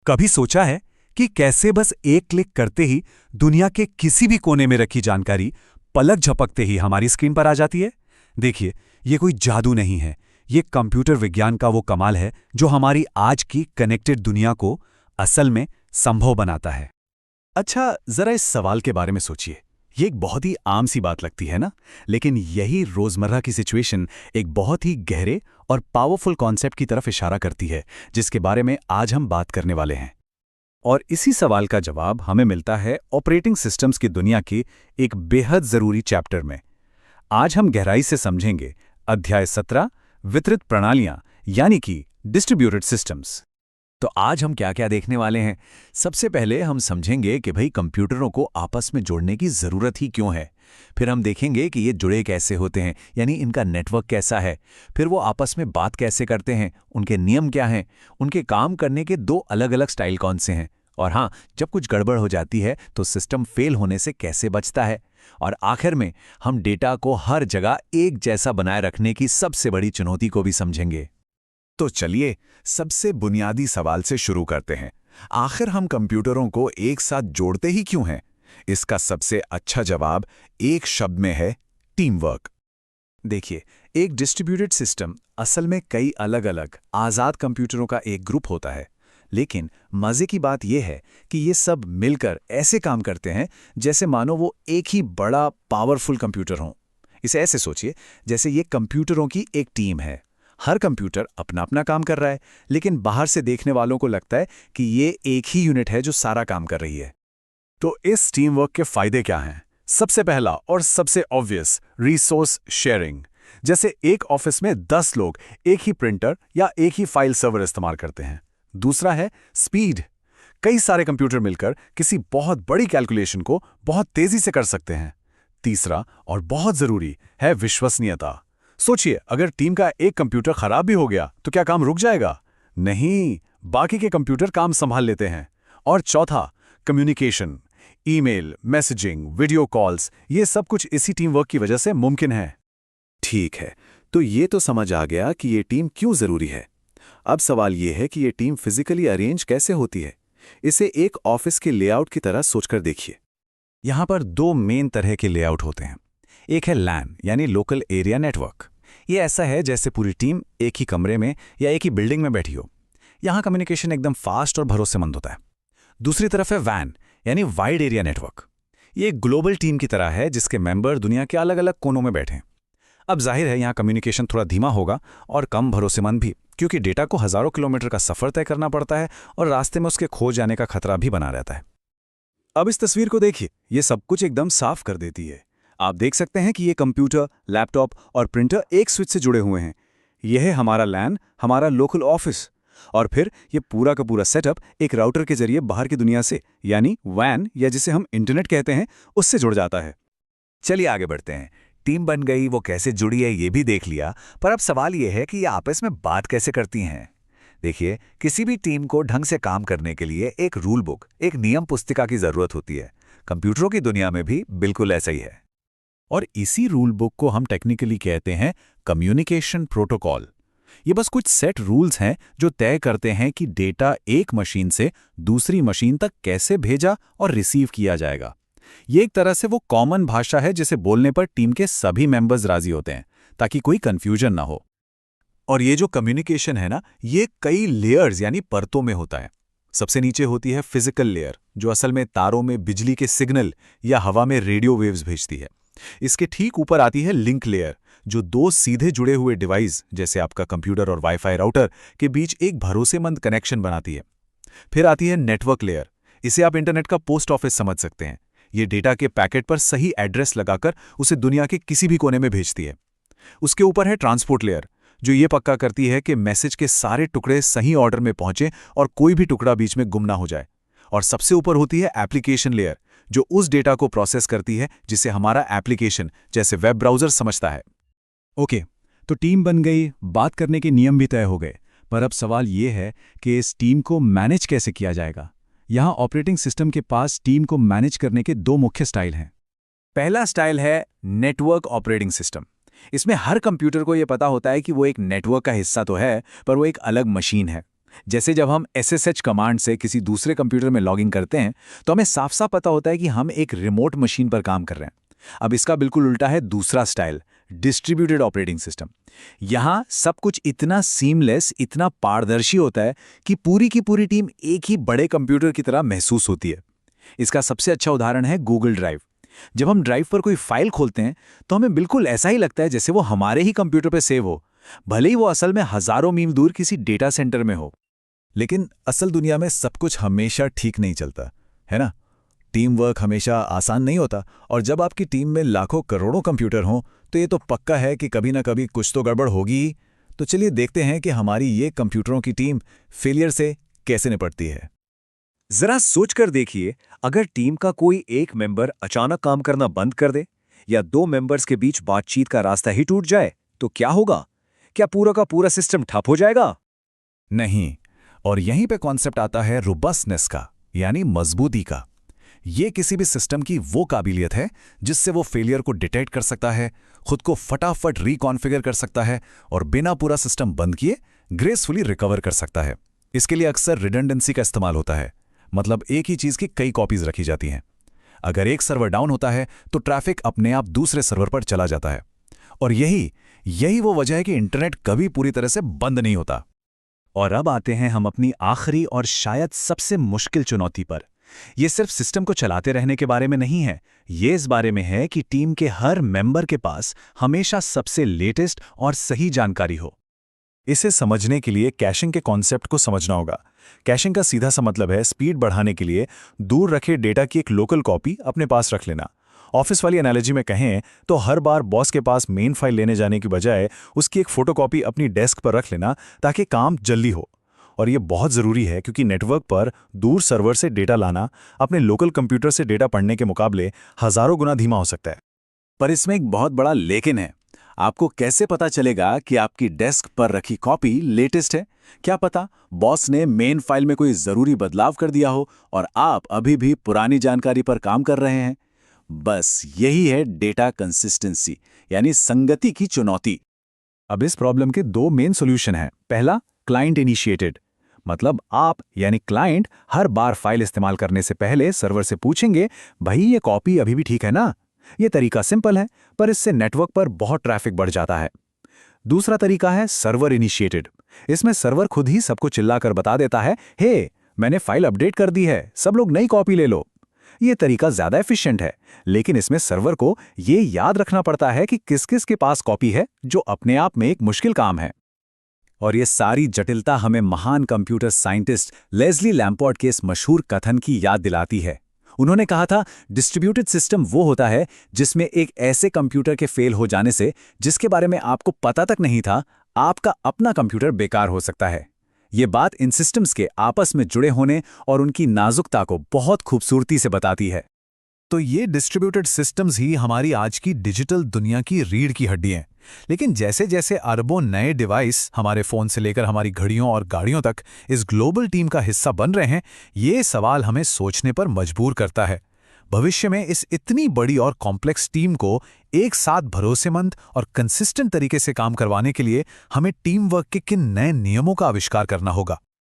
कभी सोचा है कि कैसे बस एक क्लिक करते ही दुनिया के किसी भी कोने में रखी जानकारी पलक झपकते ही हमारी स्क्रीन पर आ जाती है? देखिए, ये कोई जादू नहीं है। ये कंप्यूटर विज्ञान का वो कमाल है जो हमारी आज की कनेक्टेड दुनिया को असल में संभव बनाता है। अच्छा, जरा इस सवाल के बारे में सोचिए। ये एक बहुत ही आम सी बात लगती है ना, लेकिन यही रोजमर्रा की सिचुएशन एक बहुत ही गहरे और पावरफुल कॉन्सेप्ट की तरफ इशारा करती है, जिसके बारे में आज हम बात करने वाले हैं। और इसी सवाल का जवाब हमें मिलता है ऑपरेटिंग सिस्टम्स की दुनिया के एक बेहद जरूरी चैप्टर में। आज हम गहराई से समझेंगे अध्याय 17, वितरित प्रणालियां, यानी कि डिस्ट्रीब्यूटेड सिस्टम्स। तो आज हम क्या क्या देखने वाले हैं? सबसे पहले हम समझेंगे कि भाई कंप्यूटरों को आपस में जोड़ने की ज़रूरत ही क्यों है। फिर हम देखेंगे कि ये जुड़े कैसे होते हैं, यानी इनका नेटवर्क कैसा है। फिर वो आपस में बात कैसे करते हैं, उनके नियम क्या हैं, उनके काम करने के दो अलग अलग स्टाइल कौन से हैं। और हाँ, जब कुछ गड़बड़ हो जाती है तो सिस्टम फेल होने से कैसे बचता है। और आखिर में हम डेटा को हर जगह एक जैसा बनाए रखने की सबसे बड़ी चुनौती को भी समझेंगे। तो चलिए सबसे बुनियादी सवाल से शुरू करते हैं। आखिर हम कंप्यूटरों को एक साथ जोड़ते ही क्यों हैं? इसका सबसे अच्छा जवाब एक शब्द में है, टीम वर्क। देखिए, एक डिस्ट्रीब्यूटेड सिस्टम असल में कई अलग अलग आज़ाद कंप्यूटरों का एक ग्रुप होता है। लेकिन मज़े की बात यह है कि ये सब मिलकर ऐसे काम करते हैं जैसे मानो वो एक ही बड़ा पावरफुल कंप्यूटर हो। इसे ऐसे सोचिए, जैसे ये कंप्यूटरों की एक टीम है। हर कंप्यूटर अपना अपना काम कर रहा है, लेकिन बाहर से देखने वालों को लगता है कि ये एक ही यूनिट है जो सारा काम कर रही है। तो इस टीम वर्क के फायदे क्या हैं? सबसे पहला और सबसे ऑब्वियस, रिसोर्स शेयरिंग। जैसे एक ऑफिस में 10 लोग एक ही प्रिंटर या एक ही फाइल सर्वर इस्तेमाल करते हैं। दूसरा है स्पीड। कई सारे कंप्यूटर मिलकर किसी बहुत बड़ी कैलकुलेशन को बहुत तेजी से कर सकते हैं। तीसरा और बहुत जरूरी है विश्वसनीयता। सोचिए, अगर टीम का एक कंप्यूटर खराब भी हो गया तो क्या काम रुक जाएगा? नहीं, बाकी के कंप्यूटर काम संभाल लेते हैं। और चौथा, communication. Email, messaging, video calls, ये सब कुछ इसी टीम वर्क की वजह से मुमकिन है। ठीक है, तो ये तो समझ आ गया कि ये टीम क्यों जरूरी है। अब सवाल ये है कि ये टीम फिजिकली अरेंज कैसे होती है। इसे एक ऑफिस के लेआउट की तरह सोचकर देखिए। यहाँ पर दो मेन तरह के लेआउट होते हैं। एक है लैन, यानी लोकल एरिया नेटवर्क। ये ऐसा है जैसे पूरी टीम एक ही कमरे में या एक ही बिल्डिंग में बैठी हो। यहाँ कम्युनिकेशन एकदम फास्ट और भरोसेमंद होता है। दूसरी तरफ है वैन, यानी वाइड एरिया नेटवर्क। ये एक ग्लोबल टीम की तरह है जिसके मेंबर दुनिया के अलग अलग कोनों में बैठे हैं। अब जाहिर है यहाँ कम्युनिकेशन थोड़ा धीमा होगा और कम भरोसेमंद भी, क्योंकि डेटा को हजारों किलोमीटर का सफर तय करना पड़ता है और रास्ते में उसके खो जाने का खतरा भी बना रहता है। अब इस तस्वीर को देखिए, ये सब कुछ एकदम साफ कर देती है। आप देख सकते हैं कि ये कंप्यूटर, लैपटॉप और प्रिंटर एक स्विच से जुड़े हुए हैं। यह है हमारा लैन, हमारा लोकल ऑफिस। और फिर ये पूरा का पूरा सेटअप एक राउटर के जरिए बाहर की दुनिया से, यानी वैन या जिसे हम इंटरनेट कहते हैं, उससे जुड़ जाता है। चलिए आगे बढ़ते हैं। टीम बन गई, वो कैसे जुड़ी है ये भी देख लिया, पर अब सवाल ये है कि ये आपस में बात कैसे करती हैं। देखिए, किसी भी टीम को ढंग से काम करने के लिए एक रूल बुक, एक नियम पुस्तिका की जरूरत होती है। कंप्यूटरों की दुनिया में भी बिल्कुल ऐसा ही है। और इसी रूल बुक को हम टेक्निकली कहते हैं कम्युनिकेशन प्रोटोकॉल। ये बस कुछ सेट रूल्स हैं जो तय करते हैं कि डेटा एक मशीन से दूसरी मशीन तक कैसे भेजा और रिसीव किया जाएगा। ये एक तरह से वो कॉमन भाषा है जिसे बोलने पर टीम के सभी मेंबर्स राजी होते हैं, ताकि कोई कंफ्यूजन ना हो। और ये जो कम्युनिकेशन है ना, ये कई लेयर्स यानी परतों में होता है। सबसे नीचे होती है फिजिकल लेयर, जो असल में तारों में बिजली के सिग्नल या हवा में रेडियो वेव्स भेजती है। इसके ठीक ऊपर आती है लिंक लेयर, जो दो सीधे जुड़े हुए डिवाइस जैसे आपका कंप्यूटर और वाईफाई राउटर के बीच एक भरोसेमंद कनेक्शन बनाती है। फिर आती है नेटवर्क लेयर। इसे आप इंटरनेट का पोस्ट ऑफिस समझ सकते हैं। ये डेटा के पैकेट पर सही एड्रेस लगाकर उसे दुनिया के किसी भी कोने में भेजती है। उसके ऊपर है ट्रांसपोर्ट लेयर, जो ये पक्का करती है कि मैसेज के सारे टुकड़े सही ऑर्डर में पहुंचे और कोई भी टुकड़ा बीच में गुम ना हो जाए। और सबसे ऊपर होती है एप्लीकेशन लेयर, जो उस डेटा को प्रोसेस करती है जिसे हमारा एप्लीकेशन जैसे वेब ब्राउज़र समझता है। ओके, तो टीम बन गई, बात करने के नियम भी तय हो गए, पर अब सवाल ये है कि इस टीम को मैनेज कैसे किया जाएगा। यहाँ ऑपरेटिंग सिस्टम के पास टीम को मैनेज करने के दो मुख्य स्टाइल हैं। पहला स्टाइल है नेटवर्क ऑपरेटिंग सिस्टम। इसमें हर कंप्यूटर को यह पता होता है कि वो एक नेटवर्क का हिस्सा तो है, पर वो एक अलग मशीन है। जैसे जब हम SSH कमांड से किसी दूसरे कंप्यूटर में लॉगिन करते हैं तो हमें साफ साफ पता होता है कि हम एक रिमोट मशीन पर काम कर रहे हैं। अब इसका बिल्कुल उल्टा है दूसरा स्टाइल, डिस्ट्रीब्यूटेड ऑपरेटिंग सिस्टम। यहां सब कुछ इतना सीमलेस, इतना पारदर्शी होता है कि की पूरी टीम एक ही बड़े कंप्यूटर की तरह महसूस होती है। इसका सबसे अच्छा उदाहरण है गूगल ड्राइव। जब हम ड्राइव पर कोई फाइल खोलते हैं तो हमें बिल्कुल ऐसा ही लगता है जैसे वो हमारे ही कंप्यूटर पर सेव हो, भले ही वो असल में हजारों मील दूर किसी डेटा सेंटर में हो। लेकिन असल दुनिया में सब कुछ हमेशा ठीक नहीं चलता, है ना? टीम वर्क हमेशा आसान नहीं होता, और जब आपकी टीम में लाखों करोड़ों कंप्यूटर हों तो ये तो पक्का है कि कभी ना कभी कुछ तो गड़बड़ होगी ही। तो चलिए देखते हैं कि हमारी ये कंप्यूटरों की टीम फेलियर से कैसे निपटती है। जरा सोचकर देखिए, अगर टीम का कोई एक मेंबर अचानक काम करना बंद कर दे या दो मेंबर्स के बीच बातचीत का रास्ता ही टूट जाए तो क्या होगा? क्या पूरा का पूरा सिस्टम ठप हो जाएगा? नहीं, और यहीं पे कॉन्सेप्ट आता है रोबस्टनेस का, यानी मजबूती का। ये किसी भी सिस्टम की वो काबिलियत है जिससे वो फेलियर को डिटेक्ट कर सकता है, खुद को फटाफट रिकॉन्फ़िगर कर सकता है और बिना पूरा सिस्टम बंद किए ग्रेसफुली रिकवर कर सकता है। इसके लिए अक्सर रिडंडेंसी का इस्तेमाल होता है, मतलब एक ही चीज़ की कई कॉपीज रखी जाती हैं। अगर एक सर्वर डाउन होता है तो ट्रैफिक अपने आप दूसरे सर्वर पर चला जाता है, और यही वो वजह है कि इंटरनेट कभी पूरी तरह से बंद नहीं होता। और अब आते हैं हम अपनी आखिरी और शायद सबसे मुश्किल चुनौती पर। यह सिर्फ सिस्टम को चलाते रहने के बारे में नहीं है, ये इस बारे में है कि टीम के हर मेंबर के पास हमेशा सबसे लेटेस्ट और सही जानकारी हो। इसे समझने के लिए कैशिंग के कॉन्सेप्ट को समझना होगा। कैशिंग का सीधा सा मतलब है स्पीड बढ़ाने के लिए दूर रखे डेटा की एक लोकल कॉपी अपने पास रख लेना। ऑफिस वाली एनालॉजी में कहें तो हर बार बॉस के पास मेन फाइल लेने जाने की बजाय उसकी एक फोटोकॉपी अपनी डेस्क पर रख लेना ताकि काम जल्दी हो। और ये बहुत ज़रूरी है क्योंकि नेटवर्क पर दूर सर्वर से डेटा लाना अपने लोकल कंप्यूटर से डेटा पढ़ने के मुकाबले हज़ारों गुना धीमा हो सकता है। पर इसमें एक बहुत बड़ा लेकिन है। आपको कैसे पता चलेगा कि आपकी डेस्क पर रखी कॉपी लेटेस्ट है? क्या पता बॉस ने मेन फाइल में कोई ज़रूरी बदलाव कर दिया हो और आप अभी भी पुरानी जानकारी पर काम कर रहे हैं। बस यही है डेटा कंसिस्टेंसी, यानी संगति की चुनौती। अब इस प्रॉब्लम के दो मेन सॉल्यूशन हैं। पहला, क्लाइंट इनिशिएटेड, मतलब आप यानी क्लाइंट हर बार फाइल इस्तेमाल करने से पहले सर्वर से पूछेंगे, भाई ये कॉपी अभी भी ठीक है ना? ये तरीका सिंपल है, पर इससे नेटवर्क पर बहुत ट्रैफिक बढ़ जाता है। दूसरा तरीका है सर्वर इनिशिएटेड। इसमें सर्वर खुद ही सबको चिल्लाकर बता देता है, हे मैंने फाइल अपडेट कर दी है, सब लोग नई कॉपी ले लो। ये तरीका ज्यादा एफिशिएंट है, लेकिन इसमें सर्वर को ये याद रखना पड़ता है कि किस किस के पास कॉपी है, जो अपने आप में एक मुश्किल काम है। और ये सारी जटिलता हमें महान कंप्यूटर साइंटिस्ट लेस्ली लैम्पोर्ट के इस मशहूर कथन की याद दिलाती है। उन्होंने कहा था, डिस्ट्रीब्यूटेड सिस्टम वो होता है जिसमें एक ऐसे कंप्यूटर के फेल हो जाने से, जिसके बारे में आपको पता तक नहीं था, आपका अपना कंप्यूटर बेकार हो सकता है। ये बात इन सिस्टम्स के आपस में जुड़े होने और उनकी नाजुकता को बहुत खूबसूरती से बताती है। तो ये डिस्ट्रीब्यूटेड सिस्टम्स ही हमारी आज की डिजिटल दुनिया की रीढ़ की हड्डी हैं। लेकिन जैसे जैसे अरबों नए डिवाइस हमारे फ़ोन से लेकर हमारी घड़ियों और गाड़ियों तक इस ग्लोबल टीम का हिस्सा बन रहे हैं, ये सवाल हमें सोचने पर मजबूर करता है। भविष्य में इस इतनी बड़ी और कॉम्प्लेक्स टीम को एक साथ भरोसेमंद और कंसिस्टेंट तरीके से काम करवाने के लिए हमें टीम वर्क के किन नए नियमों का आविष्कार करना होगा।